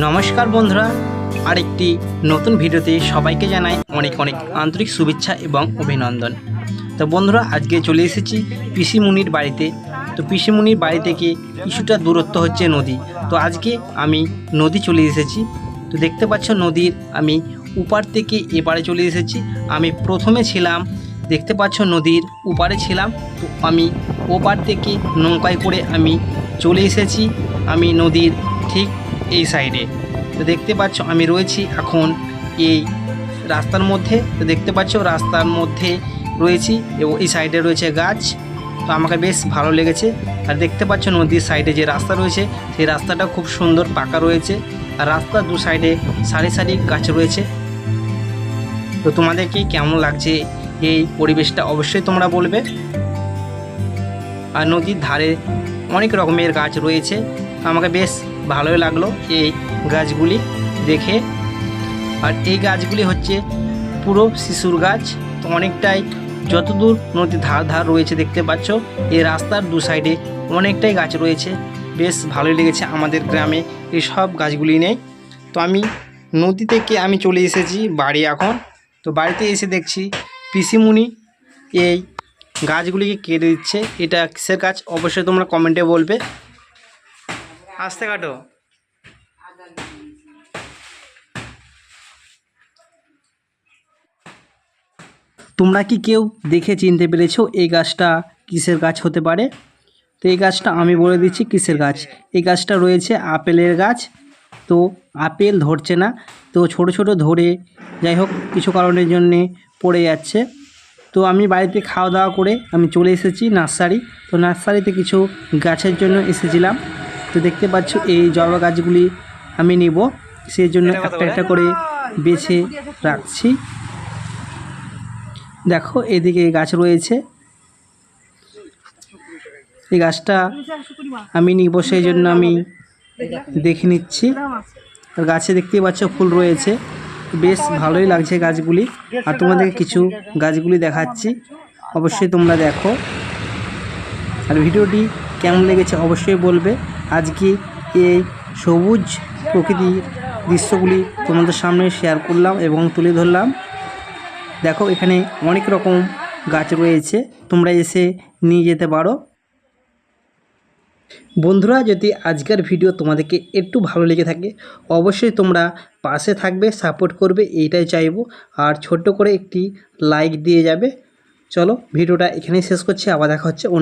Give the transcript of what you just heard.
নমস্কার বন্ধুরা, আরেকটি নতুন ভিডিওতে সবাইকে জানাই অনেক অনেক আন্তরিক শুভেচ্ছা এবং অভিনন্দন। তো বন্ধুরা, আজকে চলে এসেছি পিসিমুনির বাড়িতে। তো পিসিমুনির বাড়ি থেকে কিছুটা দূরত্ব হচ্ছে নদী। তো আজকে আমি নদী চলে এসেছি। তো দেখতে পাচ্ছ নদীর আমি উপার থেকে এপারে চলে এসেছি। আমি প্রথমে ছিলাম, দেখতে পাচ্ছ নদীর উপারে ছিলাম। তো আমি ওপার থেকে নৌকায় করে আমি চলে এসেছি আমি নদীর ঠিক এই সাইডে। তো দেখতে পাচ্ছ আমি রয়েছি এখন এই রাস্তার মধ্যে। তো দেখতে পাচ্ছ রাস্তার মধ্যে রয়েছি এবং এই সাইডে রয়েছে গাছ। তো আমাকে বেশ ভালো লেগেছে। আর দেখতে পাচ্ছ নদীর সাইডে যে রাস্তা রয়েছে সেই রাস্তাটা খুব সুন্দর পাকা রয়েছে। আর রাস্তার দু সাইডে সারি সারি গাছ রয়েছে। তো তোমাদেরকে কেমন লাগছে এই পরিবেশটা অবশ্যই তোমরা বলবে। আর নদীর ধারে অনেক রকমের গাছ রয়েছে। আমাকে বেশ ভালোই লাগলো এই গাছগুলি দেখে। আর এই গাছগুলি হচ্ছে পুরো শিশুর গাছ। তো অনেকটাই যতদূর নদীর ধার রয়েছে দেখতে পাচ্ছ এই রাস্তার দু সাইডে অনেকটাই গাছ রয়েছে। বেশ ভালোই লেগেছে। আমাদের গ্রামে এই সব গাছগুলি নেই। তো আমি নদী থেকে আমি চলে এসেছি বাড়ি এখন। তো বাড়িতে এসে দেখছি পিসিমুনি এই গাছগুলিকে কেটে দিচ্ছে। এটা কিসের গাছ অবশ্যই তোমরা কমেন্টে বলবে। আস্তে কাটো। তোমরা কি কেউ দেখে চিনতে পেরেছো এই গাছটা কিসের গাছ হতে পারে? তো এই গাছটা আমি বলে দিচ্ছি কিসের গাছ। এই গাছটা রয়েছে আপেলের গাছ। তো আপেল ধরছে না, তো ছোট ছোট ধরে যাই হোক কিছু কারণের জন্যে পড়ে যাচ্ছে। তো আমি বাড়িতে খাওয়া দাওয়া করে আমি চলে এসেছি নার্সারি। তো নার্সারিতে কিছু গাছের জন্য এসেছিলাম। তো দেখতে পাচ্ছ এই জবা গাছগুলি আমি নিব, সেই জন্য একটা একটা করে বেছে রাখছি। দেখো এদিকে এই গাছ রয়েছে, এই গাছটা আমি নিব সেই জন্য আমি দেখে নিচ্ছি। আর গাছে দেখতেই পাচ্ছ ফুল রয়েছে, বেশ ভালোই লাগছে গাছগুলি। আর তোমাদেরকে কিছু গাছগুলি দেখাচ্ছি, অবশ্যই তোমরা দেখো। আর ভিডিওটি কেমন লেগেছে অবশ্যই বলবে। আজকে এই সবুজ প্রকৃতির দৃশ্যগুলি তোমাদের সামনে শেয়ার করলাম এবং তুলে ধরলাম। দেখো এখানে অনেক রকম গাছ রয়েছে, তোমরা এসে নিয়ে যেতে পারো। বন্ধুরা, যদি আজকের ভিডিও তোমাদেরকে একটু ভালো লেগে থাকে অবশ্যই তোমরা পাশে থাকবে, সাপোর্ট করবে, এইটাই চাইবো। আর ছোট্ট করে একটি লাইক দিয়ে যাবে। চলো ভিডিওটা এখানেই শেষ করছি, আবার দেখা হচ্ছে অন্য